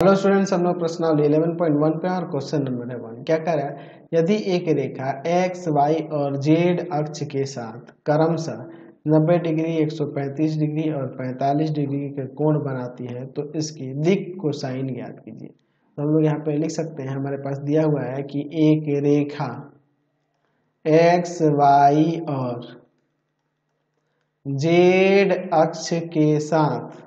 Hello students, हम लोग प्रश्नावली 11.1 पे और क्वेश्चन नंबर है 1। क्या कह रहा है, यदि एक रेखा x, y और z अक्ष के साथ क्रमशः 90 डिग्री, 135 डिग्री और 45 डिग्री के कोण बनाती है तो इसकी दिक् कोसाइन ज्ञात कीजिए। तो हम लोग यहाँ पे लिख सकते हैं, हमारे पास दिया हुआ है कि एक रेखा x, y और z अक्ष के साथ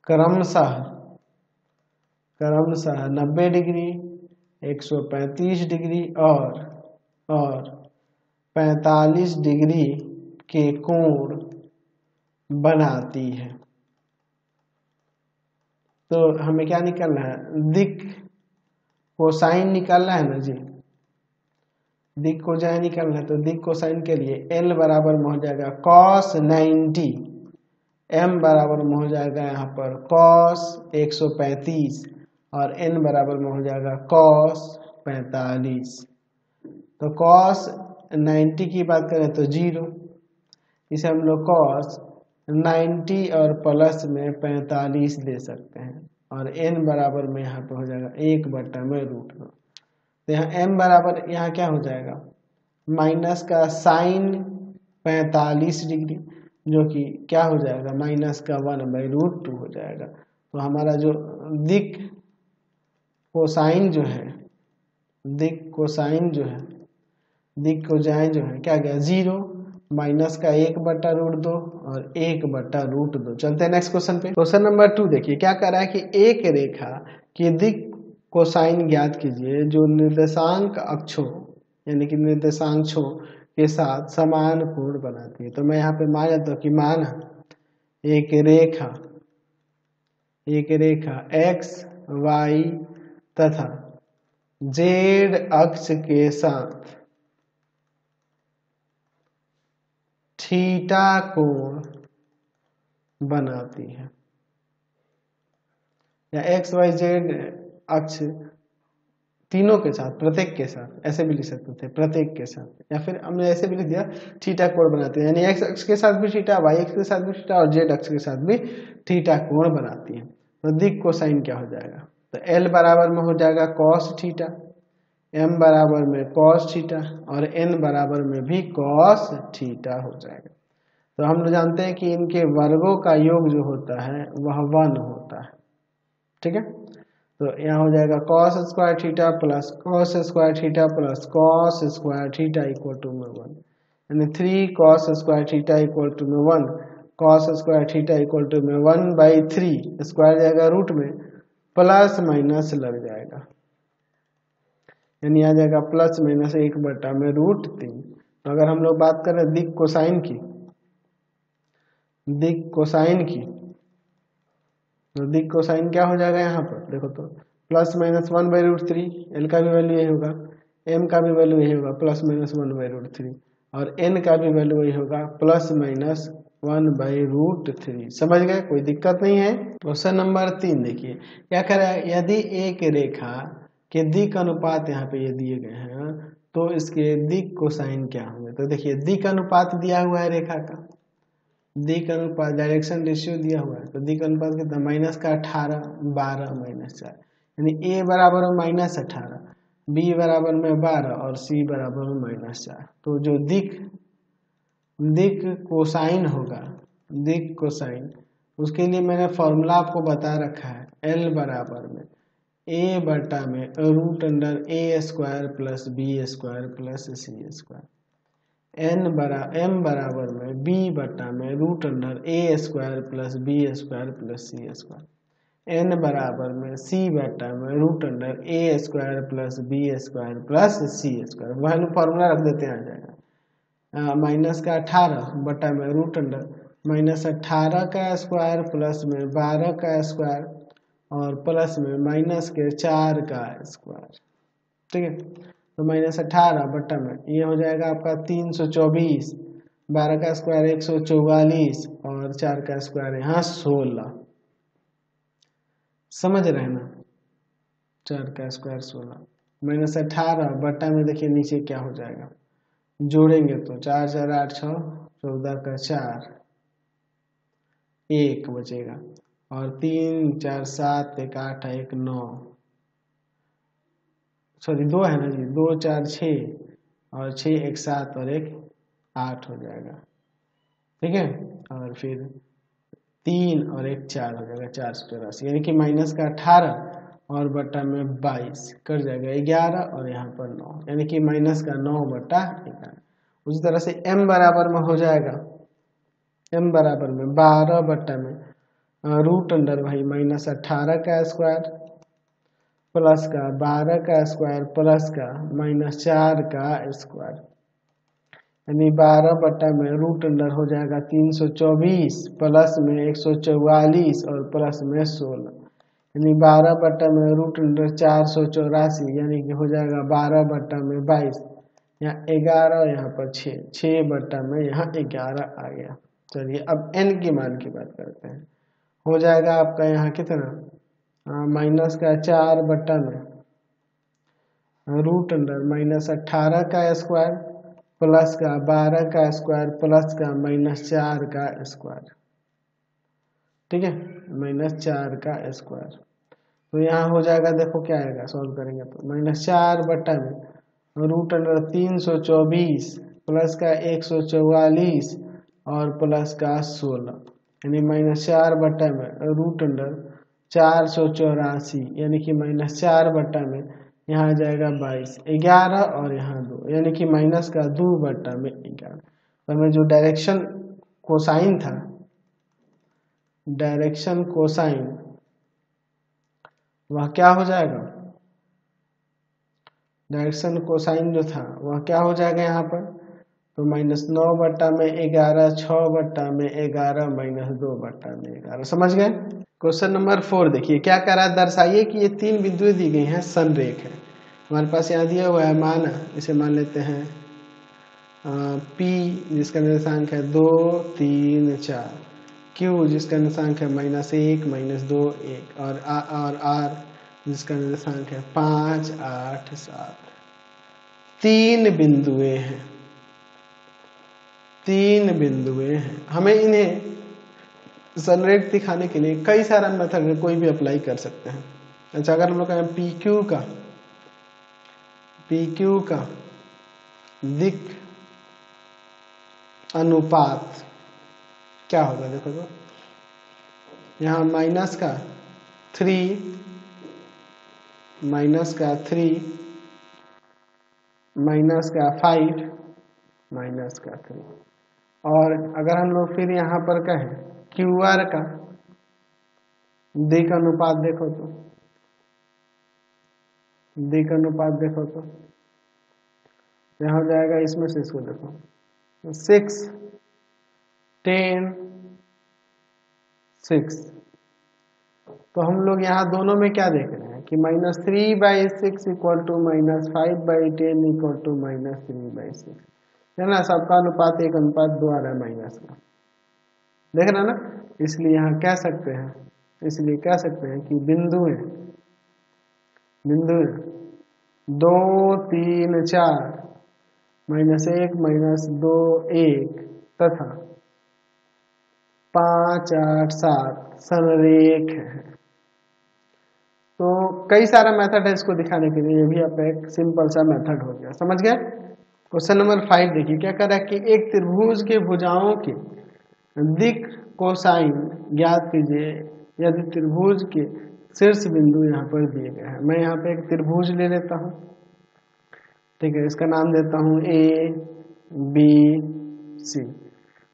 क्रमशः 90 डिग्री, 135 डिग्री और 45 डिग्री के कोण बनाती है। तो हमें क्या निकालना है, दिक् कोसाइन निकालना है ना जी। दिक् कोसाइन निकालना है तो दिक् कोसाइन के लिए L बराबर में हो जाएगा cos 90, M बराबर में हो जाएगा यहाँ पर cos 135 और n बराबर में हो जाएगा cos 45। तो cos 90 की बात करें तो 0, इसे हम लोग cos 90 और प्लस में 45 ले सकते हैं और n बराबर में यहाँ पे हो जाएगा 1/√2। तो यहाँ m बराबर यहाँ क्या हो जाएगा, माइनस का साइन 45 डिग्री जो कि क्या हो जाएगा, माइनस का 1/√2 हो जाएगा। तो हमारा जो दिक् कोसाइन जो है, दिक् कोसाइन जो है, दिक् कोसाइन जो है क्या गया 0, माइनस का 1/√2 और 1/√2। चलते हैं नेक्स्ट क्वेश्चन पे। क्वेश्चन नंबर 2 देखिए, क्या कर रहा है कि एक रेखा की दिक् कोसाइन ज्ञात कीजिए जो निर्देशांक अक्षों यानी कि निर्देशांकों के साथ समान कोण बनाती है। तो मैं यहाँ पे मान लेता हूँ कि माना एक रेखा x, y तथा z अक्ष के साथ थीटा कोण बनाती है, या x, y, z अक्ष तीनों के साथ, प्रत्येक के साथ, ऐसे भी लिख सकते थे, प्रत्येक के साथ, या फिर हमने ऐसे भी लिख दिया थीटा कोण बनाती है, यानी x अक्ष के साथ भी थीटा, y अक्ष के साथ भी थीटा और z अक्ष के साथ भी थीटा कोण बनाती है। तो दिक् कोसाइन क्या हो जाएगा, तो L बराबर में हो जाएगा cos थीटा, M बराबर में cos थीटा और N बराबर में भी cos थीटा हो जाएगा। तो हम लोग जानते हैं कि इनके वर्गों का योग जो होता है वह 1 होता है, ठीक है। तो यहाँ हो जाएगा cos square theta plus cos square theta plus cos square theta equal to में 1, यानी 3 cos square theta equal to में 1, cos square theta equal to में 1/3, स्क्वायर जाएगा रूट में, प्लस माइनस लग जाएगा, यानी आ जाएगा प्लस माइनस 1/√3। तो अगर हम लोग बात करें दिक् कोसाइन की, तो दिक् कोसाइन क्या हो जाएगा, यहाँ पर देखो तो प्लस माइनस 1/√3, L का भी वैल्यू यही होगा, M का भी वैल्यू यही होगा प्लस माइनस 1/√3 और N का भी वैल्यू यही होगा प्लस माइनस 1/√3। समझ गए, कोई दिक्कत नहीं है। क्वेश्चन नंबर 3 देखिए, क्या कह रहा है, यदि एक रेखा के दिक् अनुपात यहाँ पे ये दिए गए हैं तो इसके दिक् कोसाइन क्या होंगे। तो देखिए दिक् अनुपात दिया हुआ है रेखा का, दिक् अनुपात डायरेक्शन रेशियो दिया हुआ है, तो दिक् अनुपात कितना, माइनस का 18, 12 माइनस 4, यानी A बराबर में -18, B बराबर में 12 और C बराबर में -4। तो जो दिक् कोसाइन होगा, दिक् कोसाइन, उसके लिए मैंने फॉर्मूला आपको बता रखा है, L बराबर में A/√A² plus B² plus C², M बराबर में B/√A² plus B² plus C², N बराबर में C/√A² plus B² plus C²। Value formula रख देते हैं, आ जाएगा माइनस का 18 बटा में √, माइनस 18 का स्क्वायर प्लस में 12 का स्क्वायर और प्लस में माइनस के 4 का स्क्वायर, ठीक है। तो -18 बटा में ये हो जाएगा आपका 324, 12 का स्क्वायर 144 और 4 का स्क्वायर यहाँ 16। समझ रहे हैं ना, 4 का स्क्वायर 16, -18 बटा में देखिए नीचे क्या हो जाएगा, जोड़ेंगे तो 4 4 8 6 14 का 4, 1 बचेगा और 3 4 7 1 8 1 9, सॉरी 2 है ना जी, 2 4 6 और 6 1 7 और 1 8 हो जाएगा। ठीक है, और फिर 3 और 1 4 हो जाएगा, 484, यानी कि माइनस का 18 और बट्टा में 22 कर जाएगा 11 और यहाँ पर 9, यानी कि माइनस का 9 बट्टा 11। उसी तरह से m बराबर में हो जाएगा, m बराबर में 12 बट्टा में रूट अंडर भाई माइनस 18 का स्क्वायर प्लस का 12 का स्क्वायर प्लस का माइनस 4 का स्क्वायर, यानी 12 बट्टा में रूट अंडर हो जाएगा 324 प्लस में 144 और प्लस में 16, यानी 12 बट्टा में रूट अंडर 484, यानी कि हो जाएगा 12 बट्टा में 22, यहाँ 11 यहाँ पर 6 बट्टा में यहाँ 11 आ गया। चलिए अब n की मान की बात करते हैं। हो जाएगा आपका यहाँ कितना, माइनस का 4 बट्टा में रूट अंडर माइनस 18 का स्क्वायर प्लस का 12 का स्क्वायर प्लस का माइनस 4 का स्क्वायर। ठीक है, माइनस 4 का स्क्वायर, तो यहाँ हो जाएगा, देखो क्या आएगा सॉल्व करेंगे तो माइनस 4 बट्टा में रूट अंडर 324 प्लस का 144 और प्लस का 16, यानी माइनस 4 बट्टा में रूट अंडर 484, यानी कि माइनस 4 बट्टा में यहाँ आ जाएगा 22, 11 और यहाँ 2, यानी कि माइनस का 2 बट्टा में 11। तो हमें जो डायरेक्शन कोसाइन था, डायरेक्शन कोसाइन वह क्या हो जाएगा, डायरेक्शन कोसाइन जो था वह क्या हो जाएगा यहाँ पर, तो माइनस 9 बट्टा में 11, 6 बट्टा में 11 माइनस 2 बट्टा में 11। समझ गए। क्वेश्चन नंबर 4 देखिए क्या कह रहा है, दर्शाइए कि ये 3 बिंदुएं दी गई हैं, संरेख है। हमारे पास यहाँ दिया हुआ है मान, इसे मान लेते हैं P जिसका निर्देशांक है 2 3 4, Q जिसका निर्देशांक है -1 -2 1, और R जिसका निर्देशांक है 5 8 7। 3 बिंदुएं हैं, 3 बिंदुएं हैं। हमें इन्हें संरेख दिखाने के लिए कई सारा मेथड कोई भी अप्लाई कर सकते हैं। अच्छा, अगर हम लोग कहें PQ का दिक अनुपात क्या होगा, देखो तो यहाँ माइनस का 3 माइनस का 5 माइनस का 3, और अगर हम लोग फिर यहाँ पर कहें QR का दिक अनुपात देखो तो, दिक अनुपात देखो तो यहाँ हो जाएगा, इसमें से इसको देखो 6 10 6। तो हम लोग यहाँ दोनों में क्या देख रहे हैं कि -3/6 इक्वल टू -5/10 इक्वल टू -3/6, है ना। सबका अनुपात 1:2 आ रहा है माइनस का, देख रहे हैं ना। इसलिए यहाँ कह सकते हैं, इसलिए कह सकते हैं कि बिंदुएं 2 3 4 -1 -2 1 तथा 5 8 7 संरेख है। तो कई सारा मेथड है इसको दिखाने के लिए, ये भी आपका एक सिंपल सा मेथड हो गया। समझ गए। क्वेश्चन नंबर 5 देखिए क्या कर रहा है कि एक त्रिभुज के भुजाओं के दिक कोसाइन ज्ञात कीजिए यदि त्रिभुज के शीर्ष बिंदु यहाँ पर दिए गए हैं। मैं यहाँ पे एक त्रिभुज ले लेता हूँ, ठीक है, इसका नाम देता हूँ ABC।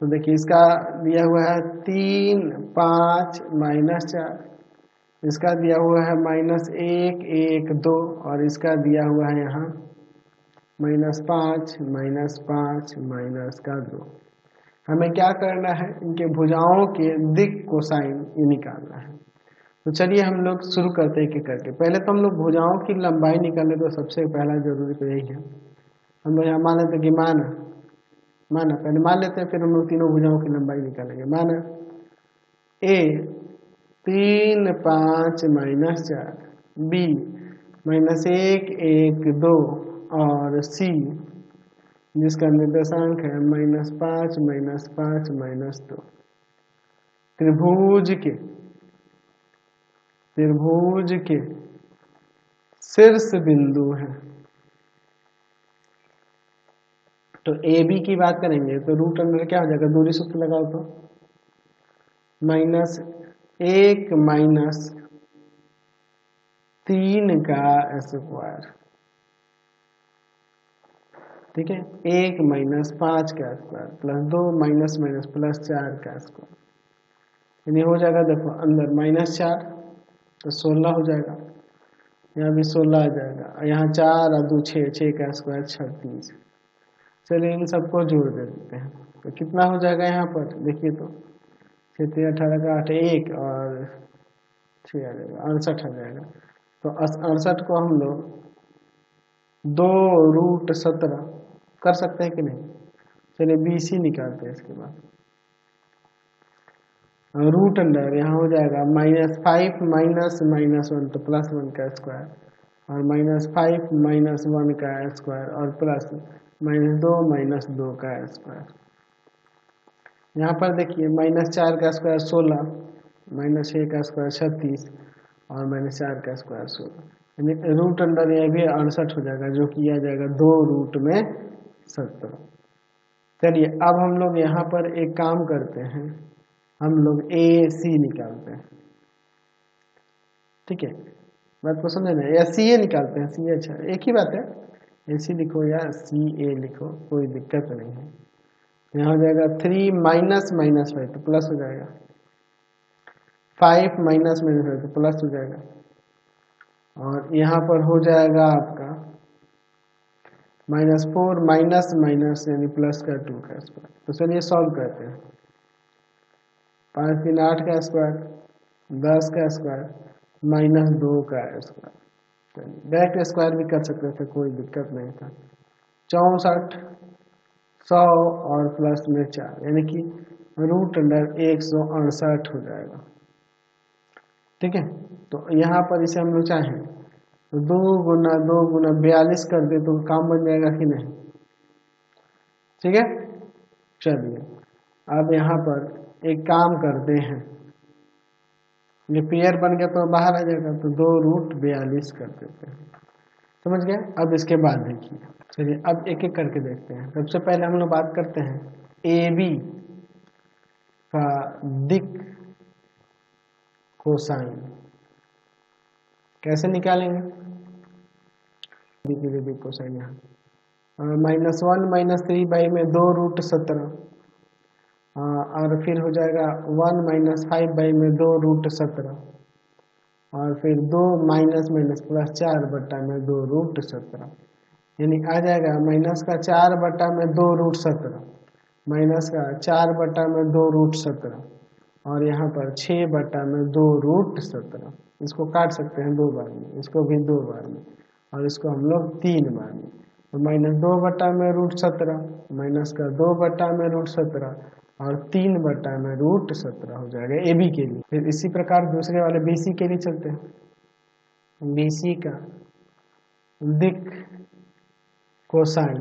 तो देखिए इसका दिया हुआ है 3 5 -4, इसका दिया हुआ है -1 1 2, और इसका दिया हुआ है यहाँ -5 -5 -2। हमें क्या करना है, इनके भुजाओं के दिक कोसाइन ये निकालना है। तो चलिए हम लोग शुरू करते हैं कि करके। पहले तो हम लोग भुजाओं की लंबाई निकालें, तो सबसे पहला जरूरी तो यही है। हम लोग यहाँ मान लेते हैं कि माना पहले मान लेते हैं, फिर हम लोग तीनों भुजाओं की लंबाई निकालेंगे। माना A 3 5 -4, B -1 1 2, और C जिसका निर्देशांक है -5 -5 -2। त्रिभुज के त्रिभुज के शीर्ष बिंदु है। तो ए बी की बात करेंगे तो रूट अंडर क्या हो जाएगा, दूरी सूत्र लगाओ तो -1 - 3 का स्क्वायर, ठीक है, 1 - 5 का square plus 2 minus minus plus 4 का स्क्वायर, यानी हो जाएगा देखो अंदर -4 तो 16 हो जाएगा, यहाँ भी 16 आ जाएगा, यहाँ 4 और 2 6, 6 का स्क्वायर 36। चलिए इन सबको जोड़ देते हैं तो कितना हो जाएगा, यहाँ पर देखिए तो 6 3 18 का 8 1 और 6 आ जाएगा 68 आ जाएगा। तो 68 को हम लोग 2√17 कर सकते हैं कि नहीं। चलिए BC निकालते हैं। इसके बाद रूट अंडर यहाँ हो जाएगा -5 माइनस माइनस 1 तो +1 का स्क्वायर और -5 माइनस 1 का स्क्वायर और प्लस -2 माइनस 2 का स्क्वायर। यहाँ पर देखिए -4 का स्क्वायर 16, -6 का स्क्वायर 36 और -4 का स्क्वायर 16, यानी रूट अंडर यह भी 68 हो जाएगा, जो कि आ जाएगा 2√17। चलिए अब हम लोग यहाँ पर एक काम करते हैं, हम लोग AC निकालते हैं, ठीक है, बात को समझे ना, या CA निकालते हैं, CA अच्छा एक ही बात है, AC लिखो या CA लिखो कोई दिक्कत नहीं है। यहाँ हो जाएगा 3 माइनस माइनस 5 तो प्लस हो जाएगा, 5 माइनस माइनस 5 तो प्लस हो जाएगा, और यहाँ पर हो जाएगा आपका -4 माइनस माइनस यानी प्लस का 2 का स्क्वायर। तो चलिए सॉल्व करते हैं, 5 3 8 का स्क्वायर 10 का स्क्वायर -2 का स्क्वायर, डायरेक्ट स्क्वायर भी कर सकते थे, कोई दिक्कत नहीं था। 64 100 और प्लस में 4 यानी कि रूट अंडर 168 हो जाएगा, ठीक है। तो यहाँ पर इसे हम लोग चाहें तो 2 गुना 2 गुना 42 कर दे तो काम बन जाएगा कि नहीं, ठीक है। चलिए अब यहाँ पर एक काम करते हैं, ये पेयर बन गया तो बाहर आ जाएगा, तो 2√42 कर देते हैं, समझ गए। अब इसके बाद देखिए, चलिए अब एक एक करके देखते हैं। सबसे पहले हम लोग बात करते हैं AB का दिक कोसाइन कैसे निकालेंगे। दिक कोसाइन यहाँ -1 - 3 में 2√17 और फिर हो जाएगा 1 - 5 में 2√17 और फिर 2 माइनस माइनस प्लस 4 बट्टा में 2√17, यानी आ जाएगा माइनस का 4 बट्टा में 2√17 माइनस का 4 बट्टा में 2√17 और यहाँ पर 6 बट्टा में 2√17। इसको काट सकते हैं 2 बार में, इसको भी 2 बार में और इसको हम लोग 3 बार में। तो -2 बट्टा में √17 माइनस का 2 बट्टा में √17 और 3 बट्टा में √17 हो जाएगा AB के लिए। फिर इसी प्रकार दूसरे वाले BC के लिए चलते हैं। BC का दिक कोसाइन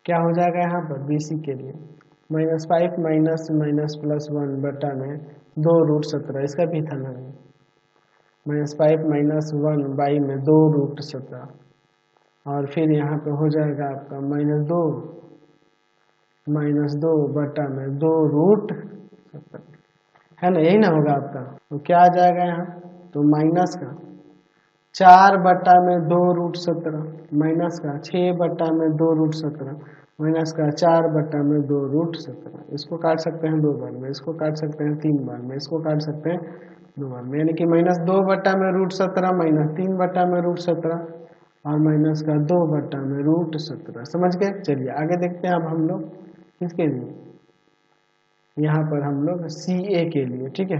क्या हो जाएगा यहाँ पर BC के लिए, -5 माइनस माइनस प्लस 1 बट्टा में 2√17, इसका भी था ना, -5 माइनस 1 बाई में 2√17 और फिर यहाँ पे हो जाएगा आपका -2 बट्टा में 2√17, है ना, यही ना होगा आपका। तो क्या आ जाएगा यहाँ, तो माइनस का 4 बट्टा में 2√17 माइनस का 6 बट्टा में 2√17 माइनस का 4 बट्टा में 2√17। इसको काट सकते हैं 2 बार में, इसको काट सकते हैं 3 बार में, इसको काट सकते हैं 2 बार में, यानी कि -2 बट्टा में √17 माइनस 3 बट्टा में √17 और माइनस का 2 बट्टा में √17। समझ गए। चलिए आगे देखते हैं अब हम लोग किसके लिए, यहाँ पर हम लोग CA के लिए, ठीक है।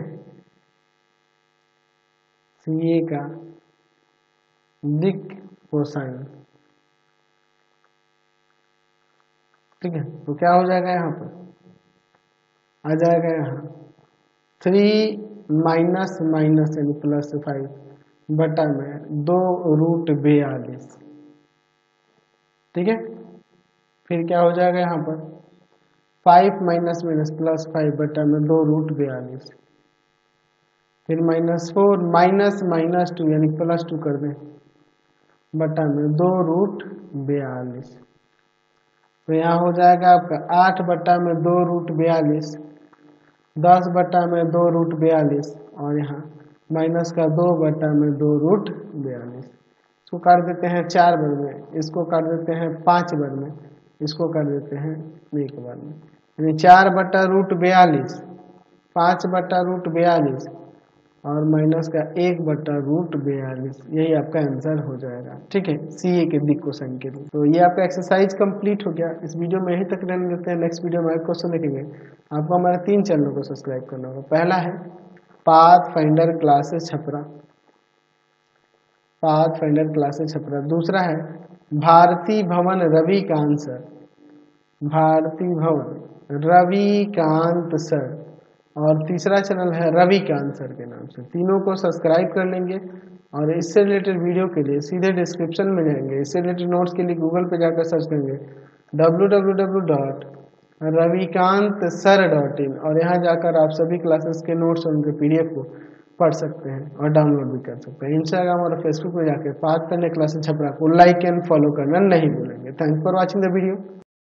CA का दिक कोसाइन, ठीक है, तो क्या हो जाएगा यहाँ पर, आ जाएगा यहाँ 3 माइनस माइनस यानी +5 बटा में 2√42, ठीक है। फिर क्या हो जाएगा यहाँ पर 5 माइनस माइनस +5 बटा में 2√42 फिर -4 माइनस -2 यानी +2 कर दें बटा में 2√42। तो यहाँ हो जाएगा आपका 8 बटा में 2√42, 10 बटा में 2√42 और यहाँ माइनस का 2 बटा में 2√42। इसको काट देते हैं 4 बार में, इसको काट देते हैं 5 बार में, इसको काट देते हैं 1 बार में, यानी 4 बटा √42, 5 बटा √42 और माइनस का 1 बटा √42। यही आपका आंसर हो जाएगा। ठीक है, CA के दिक कोसाइन के लिए। तो ये आपका एक्सरसाइज कंप्लीट हो गया। इस वीडियो में यहीं तक रहने देते हैं। नेक्स्ट वीडियो में एक क्वेश्चन देखेंगे। आपको हमारे 3 चैनलों को सब्सक्राइब करना होगा। पहला है pathfinder classes Chhapra, pathfinder classes Chhapra. दूसरा है भारती भवन रविकांत सर, भारती भवन रविकांत सर। और तीसरा चैनल है रविकांत सर के नाम से। तीनों को सब्सक्राइब कर लेंगे और इससे रिलेटेड वीडियो के लिए सीधे डिस्क्रिप्शन में जाएंगे। इससे रिलेटेड नोट्स के लिए गूगल पे जाकर सर्च करेंगे www.ravikantsir.in और यहाँ जाकर आप सभी क्लासेस के नोट्स और उनके PDF को पढ़ सकते हैं और डाउनलोड भी कर सकते हैं। इंस्टाग्राम और फेसबुक में जाकर पाथफाइंडर क्लासेस छपरा को लाइक एंड फॉलो करना नहीं भूलेंगे। Thanks for watching the video.